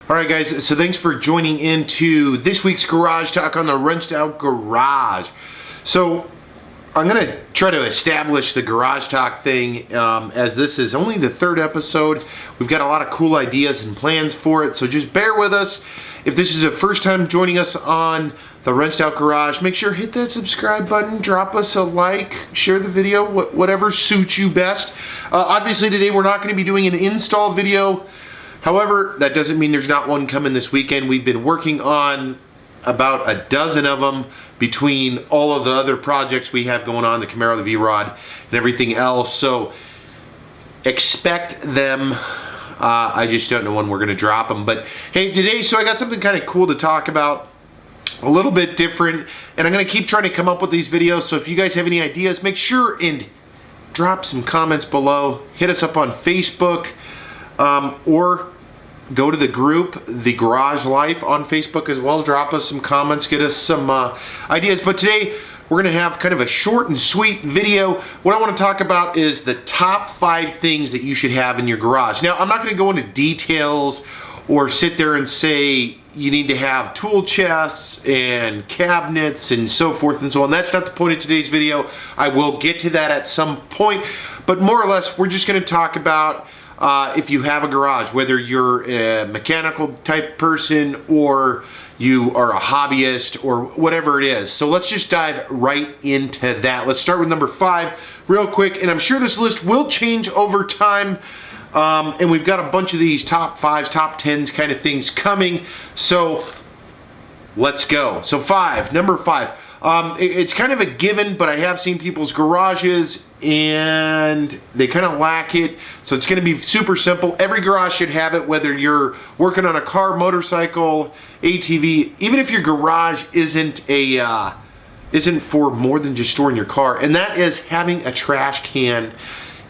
All right, guys, so thanks for joining into this week's Garage Talk on the Wrenched Out Garage. So I'm going to try to establish the Garage Talk thing as this is only the third episode. We've got a lot of cool ideas and plans for it, so just bear with us. If this is the first time joining us on the Wrenched Out Garage, make sure to hit that subscribe button, drop us a like, share the video, whatever suits you best. Obviously today we're not going to be doing an install video. However, that doesn't mean there's not one coming this weekend. We've been working on about a dozen of them between all of the other projects we have going on, the Camaro, the V-Rod, and everything else. So expect them. I just don't know when we're going to drop them. But hey, today, so I got something kind of cool to talk about, a little bit different, and I'm going to keep trying to come up with these videos. So if you guys have any ideas, make sure and drop some comments below. Hit us up on Facebook or go to the group, The Garage Life, on Facebook as well. Drop us some comments, get us some ideas. But today, we're going to have kind of a short and sweet video. What I want to talk about is the top 5 things that you should have in your garage. Now, I'm not going to go into details or sit there and say you need to have tool chests and cabinets and so forth and so on. That's not the point of today's video. I will get to that at some point. But more or less, we're just going to talk about if you have a garage, whether you're a mechanical type person or you are a hobbyist or whatever it is. So let's just dive right into that. Let's start with number 5 real quick, and I'm sure this list will change over time. And we've got a bunch of these top 5s, top 10s kind of things coming. So let's go. So number 5. It's kind of a given, but I have seen people's garages and they kind of lack it. So it's going to be super simple. Every garage should have it, whether you're working on a car, motorcycle, ATV, even if your garage isn't for more than just storing your car. And that is having a trash can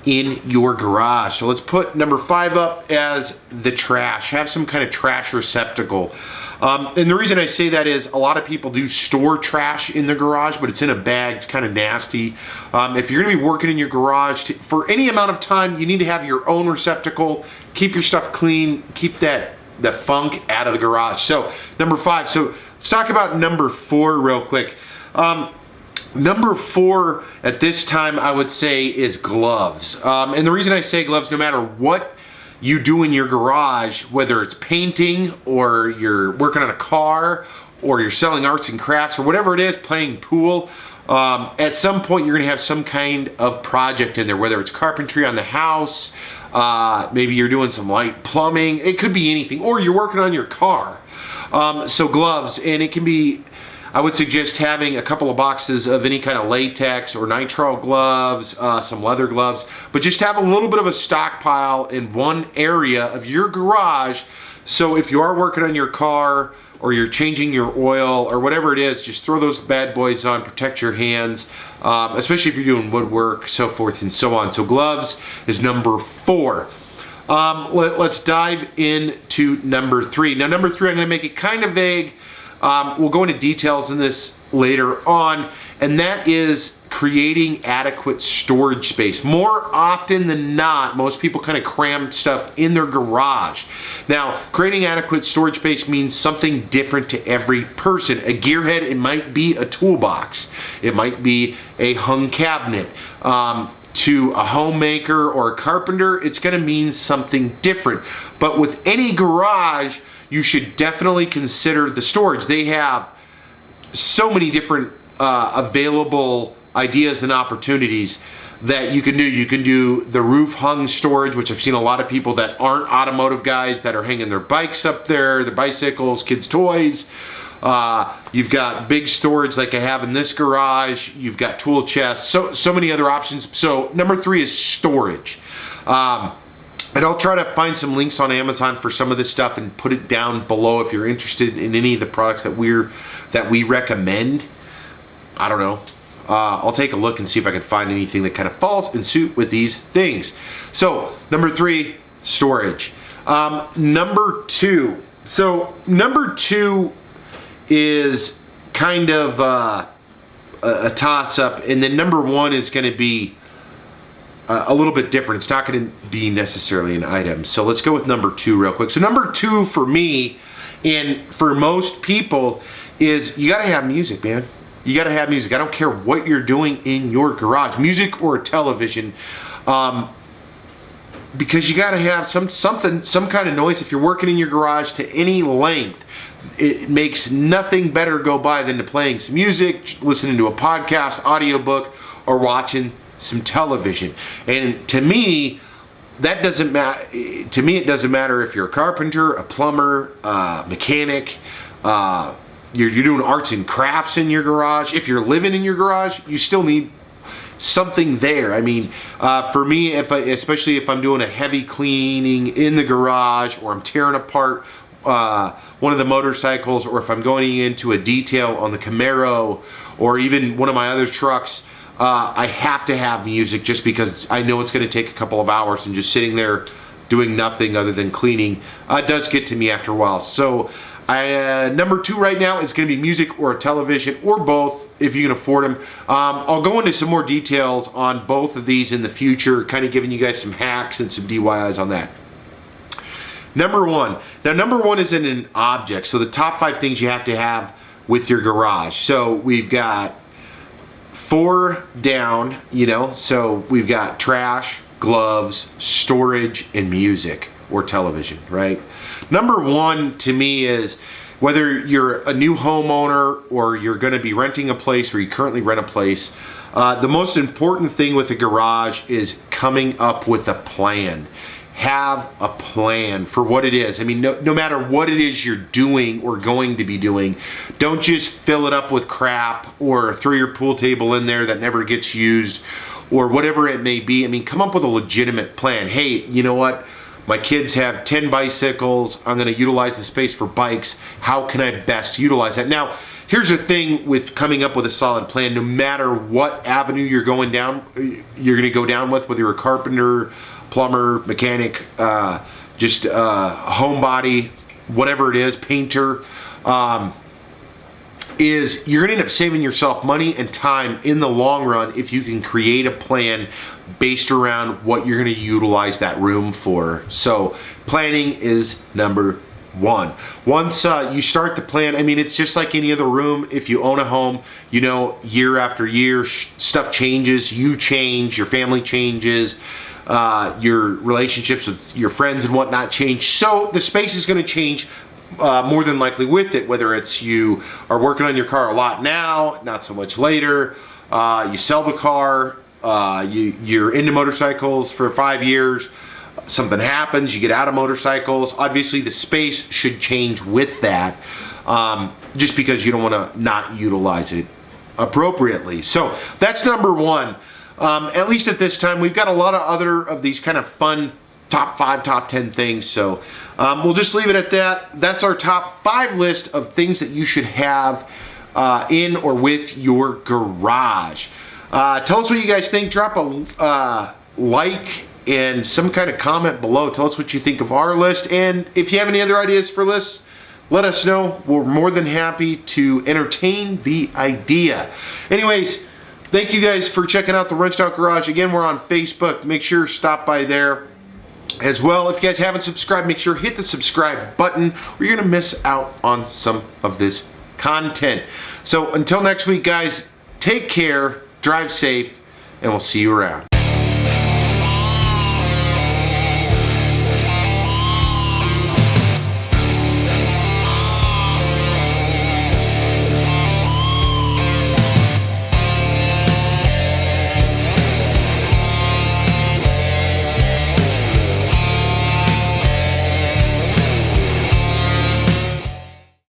in your garage. So let's put number 5 up as the trash. Have some kind of trash receptacle. And the reason I say that is a lot of people do store trash in their garage, but it's in a bag. It's kind of nasty. If you're going to be working in your garage for any amount of time, you need to have your own receptacle. Keep your stuff clean. Keep the funk out of the garage. So number 5. So let's talk about number 4 real quick. Number 4 at this time, I would say, is gloves. And the reason I say gloves, no matter what you do in your garage, whether it's painting or you're working on a car or you're selling arts and crafts or whatever it is, playing pool, at some point you're going to have some kind of project in there, whether it's carpentry on the house, maybe you're doing some light plumbing, it could be anything, or you're working on your car. So gloves, and it can be, I would suggest having a couple of boxes of any kind of latex or nitrile gloves, some leather gloves, but just have a little bit of a stockpile in one area of your garage. So if you are working on your car or you're changing your oil or whatever it is, just throw those bad boys on, protect your hands, especially if you're doing woodwork, so forth and so on. So gloves is number 4. Let's dive into number 3. Now number 3, I'm going to make it kind of vague. We'll go into details in this later on, and that is creating adequate storage space. More often than not, most people kind of cram stuff in their garage. Now, creating adequate storage space means something different to every person. A gearhead, it might be a toolbox. It might be a hung cabinet. To a homemaker or a carpenter, it's going to mean something different. But with any garage, you should definitely consider the storage. They have so many different available ideas and opportunities that you can do. You can do the roof hung storage, which I've seen a lot of people that aren't automotive guys that are hanging their bikes up there, their bicycles, kids' toys. You've got big storage like I have in this garage. You've got tool chests, so many other options. So number 3 is storage. And I'll try to find some links on Amazon for some of this stuff and put it down below if you're interested in any of the products that we recommend. I don't know. I'll take a look and see if I can find anything that kind of falls in suit with these things. So number 3, storage. Number 2. So number 2 is kind of a toss-up, and then number 1 is going to be a little bit different. It's not going to be necessarily an item. So let's go with number 2 real quick. So number 2 for me and for most people is you got to have music, man. You got to have music. I don't care what you're doing in your garage, music or television, because you got to have some kind of noise. If you're working in your garage to any length, it makes nothing better go by than to playing some music, listening to a podcast, audiobook, or watching some television. And to me, that doesn't matter. To me, it doesn't matter if you're a carpenter, a plumber, mechanic, you're doing arts and crafts in your garage. If you're living in your garage, you still need something there. I mean, for me, especially if I'm doing a heavy cleaning in the garage, or I'm tearing apart one of the motorcycles, or if I'm going into a detail on the Camaro, or even one of my other trucks, I have to have music, just because I know it's going to take a couple of hours, and just sitting there doing nothing other than cleaning does get to me after a while. So number 2 right now is going to be music or television, or both if you can afford them. I'll go into some more details on both of these in the future, kind of giving you guys some hacks and some DIYs on that. Number 1. Now, number 1 is in an object. So the top 5 things you have to have with your garage. So we've got 4 down, so we've got trash, gloves, storage, and music or television, right? Number 1 to me is, whether you're a new homeowner or you're going to be renting a place, or you currently rent a place, the most important thing with a garage is coming up with a plan. Have a plan for what it is. I mean, no matter what it is you're doing or going to be doing, don't just fill it up with crap, or throw your pool table in there that never gets used, or whatever it may be. I mean, come up with a legitimate plan. Hey, you know what? My kids have 10 bicycles. I'm going to utilize the space for bikes. How can I best utilize that? Now, here's the thing with coming up with a solid plan. No matter what avenue you're going down with, whether you're a carpenter, plumber, mechanic, just homebody, whatever it is, painter, is you're going to end up saving yourself money and time in the long run if you can create a plan based around what you're going to utilize that room for. So planning is number 1. Once you start the plan, I mean, it's just like any other room. If you own a home, year after year, stuff changes, you change, your family changes, your relationships with your friends and whatnot change. So the space is going to change more than likely with it, whether it's you are working on your car a lot now, not so much later, you sell the car, you're into motorcycles for 5 years, something happens, you get out of motorcycles. Obviously the space should change with that, just because you don't want to not utilize it appropriately. So that's number 1. At least at this time. We've got a lot of other of these kind of fun top 5, top 10 things. So we'll just leave it at that. That's our top 5 list of things that you should have in or with your garage. Tell us what you guys think. Drop a like and some kind of comment below. Tell us what you think of our list. And if you have any other ideas for lists, let us know. We're more than happy to entertain the idea. Anyways, thank you guys for checking out the Wrenched Out Garage. Again, we're on Facebook. Make sure to stop by there as well. If you guys haven't subscribed, make sure to hit the subscribe button, or you're going to miss out on some of this content. So until next week, guys, take care, drive safe, and we'll see you around.